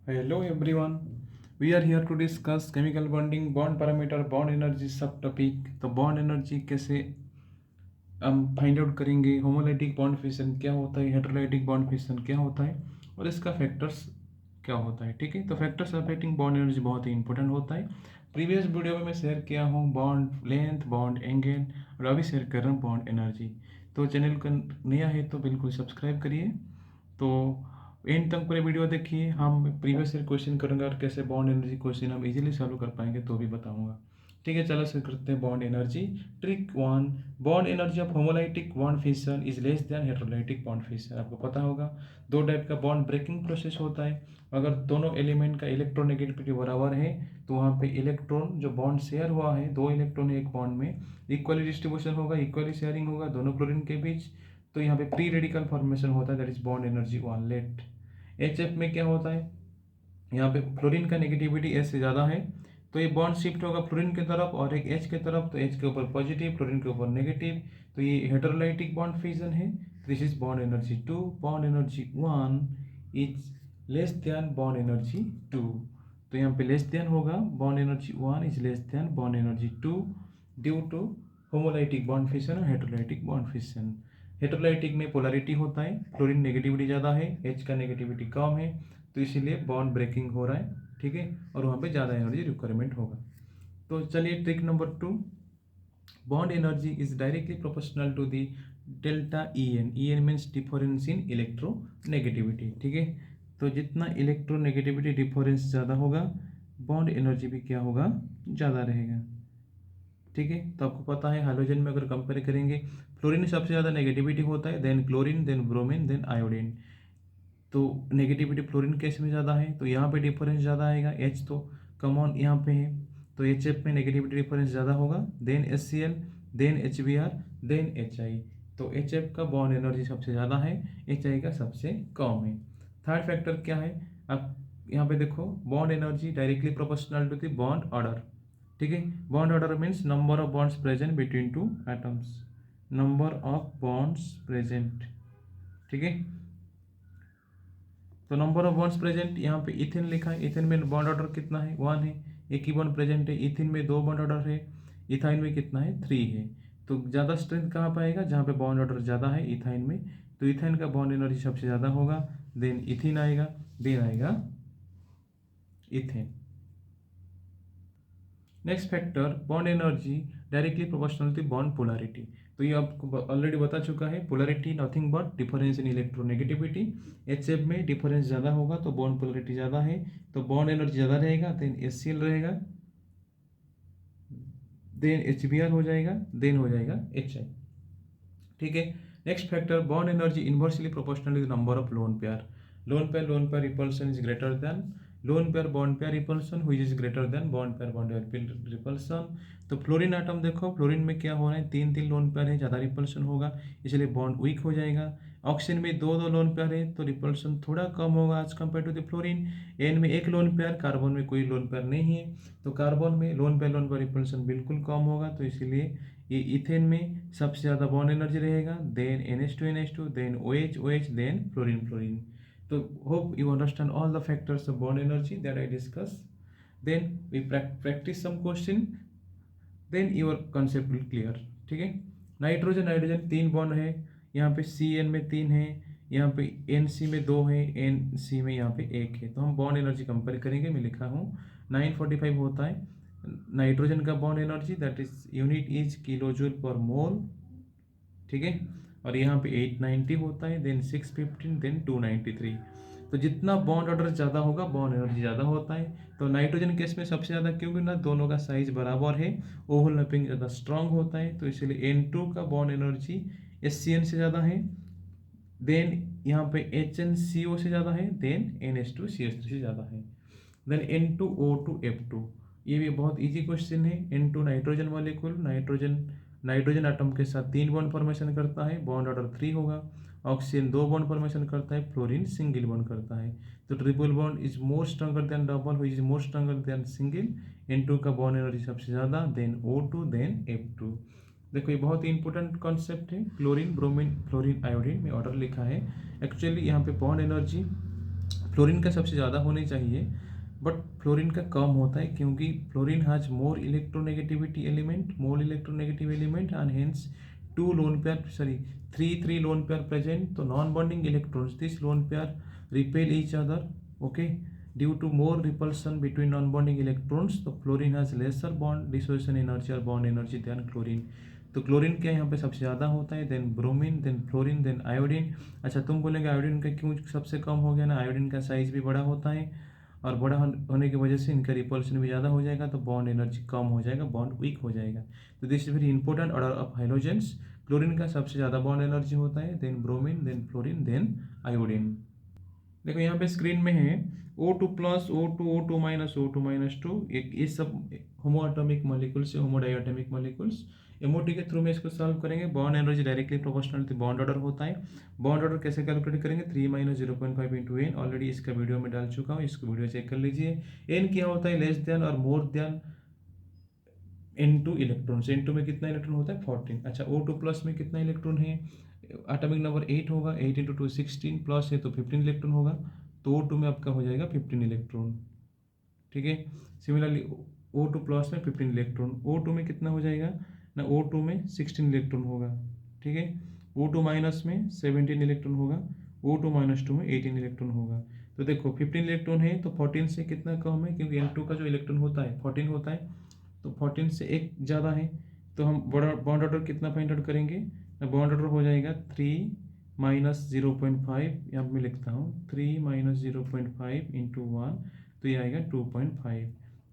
Hello everyone. We are here to discuss chemical bonding, bond parameter, bond energy सब topic. तो bond energy कैसे हम find out करेंगे, homolytic bond fission क्या होता है, हेटेरोलाइटिक बॉन्ड फिशन क्या होता है और इसका फैक्टर्स क्या होता है। ठीक है, तो फैक्टर्स अफेक्टिंग बॉन्ड एनर्जी बहुत ही इंपॉर्टेंट होता है। प्रीवियस वीडियो में मैं शेयर किया हूँ बॉन्ड लेंथ, बॉन्ड एंगल और अभी शेयर कर रहा हूँ बॉन्ड एनर्जी। तो चैनल का नया है तो बिल्कुल सब्सक्राइब करिए। तो एंड तक पूरे वीडियो देखिए, हम प्रीवियस ईयर क्वेश्चन करेंगे और कैसे बॉन्ड एनर्जी क्वेश्चन हम इजीली सॉल्व कर पाएंगे तो भी बताऊंगा। ठीक है, चलो शुरू करते हैं bond energy. Trick one, bond energy of homolytic bond fission is less than heterolytic bond fission. आपको पता होगा दो टाइप का बॉन्ड ब्रेकिंग प्रोसेस होता है। अगर दोनों एलिमेंट का इलेक्ट्रोनेगेटिविटी बराबर है तो वहाँ पे इलेक्ट्रॉन जो बॉन्ड शेयर हुआ है, दो इलेक्ट्रॉन एक बॉन्ड में, इक्वली डिस्ट्रीब्यूशन होगा, इक्वली शेयरिंग होगा दोनों क्लोरीन के बीच। तो यहाँ पे प्री रेडिकल फॉर्मेशन होता है, that is bond energy one let. H F में क्या होता है, यहाँ पे फ्लोरीन का नेगेटिविटी एच से ज़्यादा है तो ये बॉन्ड शिफ्ट होगा फ्लोरीन की तरफ और एक एच की तरफ, तो एच के ऊपर पॉजिटिव, फ्लोरीन के ऊपर नेगेटिव। तो ये हेटेरोलाइटिक बॉन्ड फिजन है। This is bond energy two. Bond energy one is less than bond energy two. तो यहाँ पे देन होगा, bond energy one is then bond energy two due to homolytic bond fission और heterolytic bond fission. हेटेरोलाइटिक में polarity होता है, fluorine negativity ज़्यादा है, एच का नेगेटिविटी कम है, तो इसीलिए बॉन्ड ब्रेकिंग हो रहा है। ठीक है, और वहाँ पे ज़्यादा एनर्जी रिक्वायरमेंट होगा। तो चलिए trick number two, bond energy is directly proportional to the delta E N. E N means difference in electronegativity. ठीक है, तो जितना इलेक्ट्रोनेगेटिविटी डिफरेंस ज़्यादा होगा बॉन्ड एनर्जी भी क्या होगा, ज़्यादा रहेगा। ठीक है, तो आपको पता है हाइड्रोजन में अगर कंपेयर करेंगे, फ्लोरीन सबसे ज़्यादा नेगेटिविटी होता है, then chlorine, then bromine, then iodine. तो नेगेटिविटी फ्लोरीन केस में ज़्यादा है तो यहाँ पे डिफरेंस ज़्यादा आएगा। एच तो कॉमन यहाँ पे है तो एच एफ में नेगेटिविटी डिफरेंस ज़्यादा होगा, then H C L, then H B R, then H I. तो एच एफ का बॉन्ड एनर्जी सबसे ज़्यादा है, एच आई का सबसे कम है। थर्ड फैक्टर क्या है, आप यहाँ पे देखो, bond energy directly proportional to the bond order. ठीक है, bond order means number of bonds present between two atoms, number of bonds present. ठीक है, तो नंबर ऑफ बॉन्ड्स प्रेजेंट, यहाँ पे इथेन लिखा है, इथेन में बॉन्ड ऑर्डर कितना है, वन है, एक ही बॉन्ड प्रेजेंट है। इथिन में दो बॉन्ड ऑर्डर है, इथाइन में कितना है, थ्री है। तो ज़्यादा स्ट्रेंथ कहाँ पाएगा, जहाँ पे बॉन्ड ऑर्डर ज़्यादा है इथाइन में, तो इथाइन का बॉन्ड एनर्जी सबसे ज़्यादा होगा, देन इथिन आएगा, देन आएगा ethane. Next factor, bond energy directly proportional to bond polarity. तो ये आपको ऑलरेडी बता चुका है, polarity nothing but difference in electronegativity. H F में डिफरेंस ज़्यादा होगा तो बॉन्ड पोलैरिटी ज़्यादा है, तो बॉन्ड एनर्जी ज़्यादा रहेगा, देन एच सी एल रहेगा, देन एच बी आर हो जाएगा, देन हो जाएगा एच आई। ठीक है, next factor, bond energy inversely proportional to number of lone pair. Lone pair repulsion is greater than lone pair bond pair repulsion which is greater than bond pair bond pair repulsion. तो fluorine atom देखो, fluorine में क्या हो रहा है, तीन तीन lone pair है, ज़्यादा रिपल्सन होगा, इसलिए बॉन्ड वीक हो जाएगा। ऑक्सीजन में दो दो लोन पेयर है तो रिपल्सन थोड़ा कम होगा as compared to the fluorine. N में एक लोन पेयर, कार्बन में कोई लोन पेयर नहीं है, तो कार्बन में लोन पेयर रिपल्सन बिल्कुल कम होगा, तो इसलिए ये इथेन में सबसे ज़्यादा बॉन्ड एनर्जी रहेगा, then NH2 then OH then fluorine. तो hope you understand all the factors of bond energy that I discuss. Then we practice some question, then your concept will clear. ठीक है, nitrogen nitrogen तीन bond है, यहाँ पे CN में तीन है, यहाँ पे NC में दो है, NC में यहाँ पे एक है। तो हम बॉन्ड एनर्जी कंपेयर करेंगे, मैं लिखा हूँ 945 होता है नाइट्रोजन का bond energy, that is unit is kilojoule पर मोल। ठीक है, और यहाँ पे 890 होता है, देन 615, देन 293। तो जितना बॉन्ड ऑर्डर ज़्यादा होगा बॉन्ड एनर्जी ज़्यादा होता है। तो नाइट्रोजन केस में सबसे ज़्यादा, क्योंकि ना दोनों का साइज बराबर है, ओवरलैपिंग ज़्यादा स्ट्रांग होता है, तो इसलिए N2 का बॉन्ड एनर्जी SCN से ज़्यादा है, देन यहाँ पे HNCO से ज़्यादा है, देन NH2CH3 से ज़्यादा है, देन N2O2F2। ये भी बहुत इजी क्वेश्चन है। N2 nitrogen molecule, nitrogen atom के साथ तीन बॉन्ड फॉर्मेशन करता है, बॉन्ड ऑर्डर 3 होगा। ऑक्सीजन दो बॉन्ड फॉर्मेशन करता है, फ्लोरीन सिंगल बॉन्ड करता है। तो triple bond is more stronger than double which is more stronger than single. N2 का बॉन्ड एनर्जी सबसे ज़्यादा, देन O2, देन F2। देखो ये बहुत ही इंपॉर्टेंट कॉन्सेप्ट है, क्लोरीन ब्रोमीन फ्लोरीन आयोडीन में ऑर्डर लिखा है। एक्चुअली यहाँ पे बॉन्ड एनर्जी फ्लोरीन का सबसे ज़्यादा होनी चाहिए, बट फ्लोरीन का कम होता है क्योंकि fluorine has more electronegativity element and hence two lone pair sorry three lone pair present, तो non bonding electrons this lone pair repel each other, okay, due to more repulsion between non bonding electrons, तो fluorine has lesser bond dissociation energy और bond energy then chlorine. तो chlorine क्या यहाँ पे सबसे ज़्यादा होता है, then bromine, then fluorine, then iodine. अच्छा तुम बोलेंगे आयोडीन का क्यों सबसे कम हो गया ना, आयोडीन का साइज भी बड़ा होता है और बड़ा होने की वजह से इनका रिपल्शन भी ज़्यादा हो जाएगा, तो बॉन्ड एनर्जी कम हो जाएगा, बॉन्ड वीक हो जाएगा। तो this is very important order of hydrogens. Chlorine का सबसे ज़्यादा बॉन्ड एनर्जी होता है, then bromine, then fluorine, then iodine. देखो यहाँ पे स्क्रीन में है O2 plus O2 O2 minus O2 minus 2, ये सब होमोएटॉमिक मॉलिक्यूल्स है, होमोडाइएटॉमिक मॉलिक्यूल्स। एमओटी के थ्रू में इसको सॉल्व करेंगे। Bond energy directly proportional to bond order होता है। बॉन्ड ऑर्डर कैसे कैलकुलेट करेंगे, 3 माइनस 0.5 इंटू एन, ऑलरेडी इसका वीडियो में डाल चुका हूँ, इसको वीडियो चेक कर लीजिए। एन क्या होता है, लेस देन और more than N2 electrons, N2 में कितना इलेक्ट्रॉन होता है 14। अच्छा O2 प्लस में कितना इलेक्ट्रॉन है, एटॉमिक नंबर 8 होगा, 8 इंटू 2 16 प्लस है तो 15 इलेक्ट्रॉन होगा, तो O2 में आपका हो जाएगा 15 इलेक्ट्रॉन, ठीक है। सिमिलरली O2 प्लस में 15 इलेक्ट्रॉन, O2 में कितना हो जाएगा ना, O2 में 16 इलेक्ट्रॉन होगा, ठीक है। O2 माइनस में 17 इलेक्ट्रॉन होगा, O2 माइनस 2 में 18 इलेक्ट्रॉन होगा। तो देखो 15 इलेक्ट्रॉन है तो 14 से कितना कम है, क्योंकि N2 का जो इलेक्ट्रॉन होता है 14 होता है, तो 14 से एक ज़्यादा है, तो हम बॉन्ड ऑर्डर कितना फाइंड आउट करेंगे, बॉन्ड ऑर्डर हो जाएगा 3 माइनस 0.5, यहाँ मैं लिखता हूँ 3 माइनस 0.5 इंटू 1, तो ये आएगा 2.5।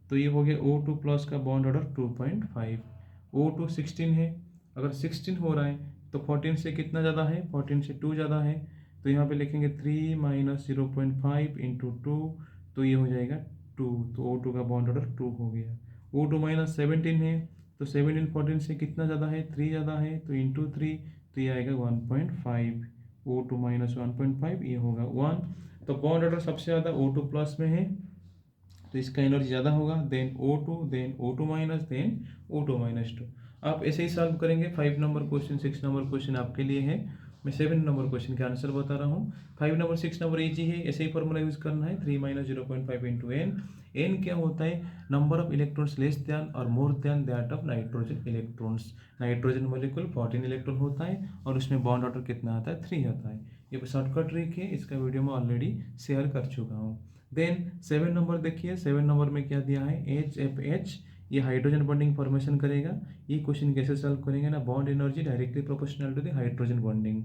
तो ये हो गया O2 प्लस का बॉन्ड ऑर्डर 2.5। O2 16 है, अगर 16 हो रहा है तो 14 से कितना ज़्यादा है, 14 से 2 ज़्यादा है, तो यहाँ पे लिखेंगे 3 माइनस 0.5 इंटू 2, तो ये हो जाएगा 2, तो O2 का बॉन्ड ऑर्डर 2 हो गया। O2 माइनस 17 है, तो 17 14 से कितना ज़्यादा है, 3 ज़्यादा है, तो इंटू 3, तो ये आएगा 1.5। O2 माइनस 1.5 ये होगा 1। तो बॉन्ड ऑर्डर सबसे ज़्यादा O2 प्लस में है, तो इसका एनर्जी ज़्यादा होगा, then O2, then O2 minus, then O2 minus 2। आप ऐसे ही सॉल्व करेंगे। 5 नंबर क्वेश्चन, 6 नंबर क्वेश्चन आपके लिए है, मैं 7 नंबर क्वेश्चन के आंसर बता रहा हूँ। 5 नंबर 6 नंबर इजी है, ऐसे ही फॉर्मूला यूज करना है, 3 माइनस 0.5 इंटू एन। एन क्या होता है, number of electrons less than और more than that of nitrogen electrons. Nitrogen molecule 14 electron होता है और उसमें बॉन्ड ऑर्डर कितना आता है, 3 आता है। ये शॉर्टकट ट्रिक है, इसका वीडियो मैं ऑलरेडी शेयर कर चुका हूँ। देन 7 नंबर देखिए, 7 नंबर में क्या दिया है, HFH, ये हाइड्रोजन बॉन्डिंग फॉर्मेशन करेगा। ये क्वेश्चन कैसे सॉल्व करेंगे ना, bond energy directly proportional to the hydrogen bonding.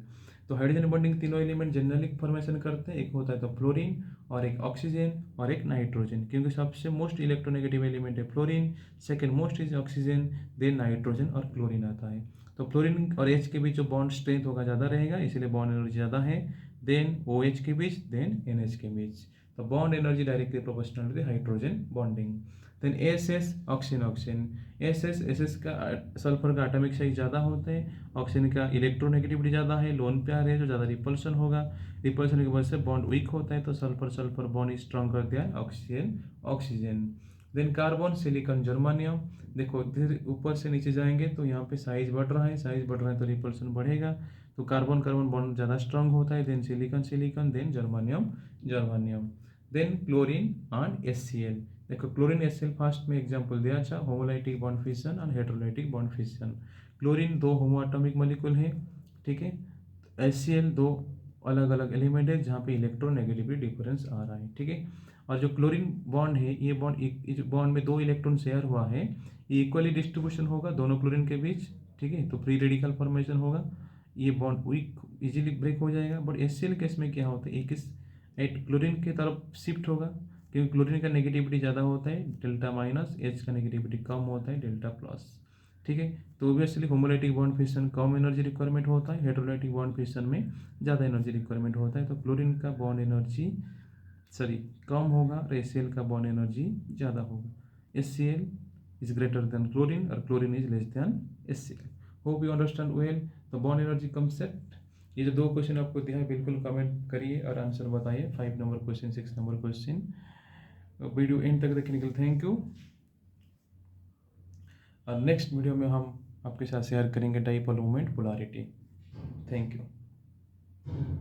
तो हाइड्रोजन बॉन्डिंग तीनों एलिमेंट जनरली फॉर्मेशन करते हैं, एक होता है तो फ्लोरीन और एक ऑक्सीजन और एक नाइट्रोजन, क्योंकि सबसे मोस्ट इलेक्ट्रोनेगेटिव एलिमेंट है fluorine, second most is oxygen, then nitrogen और क्लोरीन आता है। तो फ्लोरीन और H के बीच जो बॉन्ड स्ट्रेंथ होगा ज़्यादा रहेगा, इसीलिए बॉन्ड एनर्जी ज़्यादा है, देन OH के बीच, देन NH के बीच। तो bond energy directly proportional to the hydrogen bonding. Then S oxygen, S का सल्फर का एटॉमिक साइज ज़्यादा होता है, ऑक्सीजन का इलेक्ट्रोनेगेटिविटी ज़्यादा है, लोन पेयर है जो ज़्यादा रिपल्सन होगा, रिपल्सन की वजह से बॉन्ड वीक होता है, तो सल्फर बॉन्ड स्ट्रॉन्ग कर दिया oxygen. Then carbon, silicon, germanium. देखो धीरे ऊपर से नीचे जाएंगे तो यहाँ पे साइज बढ़ रहा है तो रिपल्सन बढ़ेगा, तो कार्बन बॉन्ड ज़्यादा स्ट्रॉन्ग होता है, then silicon, then germanium. Then chlorine and HCl। देखो क्लोरीन HCl फास्ट में एग्जांपल दिया था, homolytic bond fission and heterolytic bond fission. Chlorine 2 homoatomic molecule है, ठीक है। HCl 2 अलग अलग एलिमेंट है जहाँ पे इलेक्ट्रोनेगेटिविटी डिफरेंस आ रहा है, ठीक है। और जो क्लोरीन बॉन्ड है, ये बॉन्ड में 2 इलेक्ट्रॉन शेयर हुआ है, ये इक्वली डिस्ट्रीब्यूशन होगा दोनों क्लोरीन के बीच, ठीक है, तो फ्री रेडिकल फॉर्मेशन होगा, ये बॉन्ड वीक इजीली ब्रेक हो जाएगा। बट HCl केस में क्या होता है, एक क्लोरीन की तरफ शिफ्ट होगा, क्योंकि क्लोरीन का नेगेटिविटी ज़्यादा होता है, डेल्टा माइनस, H का नेगेटिविटी कम होता है, डेल्टा प्लस, ठीक है। तो ऑब्वियसली होमोलाइटिक बॉन्ड फिशन कम एनर्जी रिक्वायरमेंट होता है, हेटेरोलाइटिक बॉन्ड फिशन में ज़्यादा एनर्जी रिक्वायरमेंट होता है, तो क्लोरीन का बॉन्ड एनर्जी कम होगा और HCl का बॉन्ड एनर्जी ज़्यादा होगा। HCl is greater than chlorine और chlorine is less than HCl। Hope you understand well. तो बॉन्ड एनर्जी कंसेप्ट, ये जो 2 क्वेश्चन आपको दिया है बिल्कुल कमेंट करिए और आंसर बताइए, 5 number question, 6 number question. Video and तक देखने के लिए थैंक यू। और नेक्स्ट वीडियो में हम आपके साथ शेयर करेंगे dipole moment polarity. Thank you.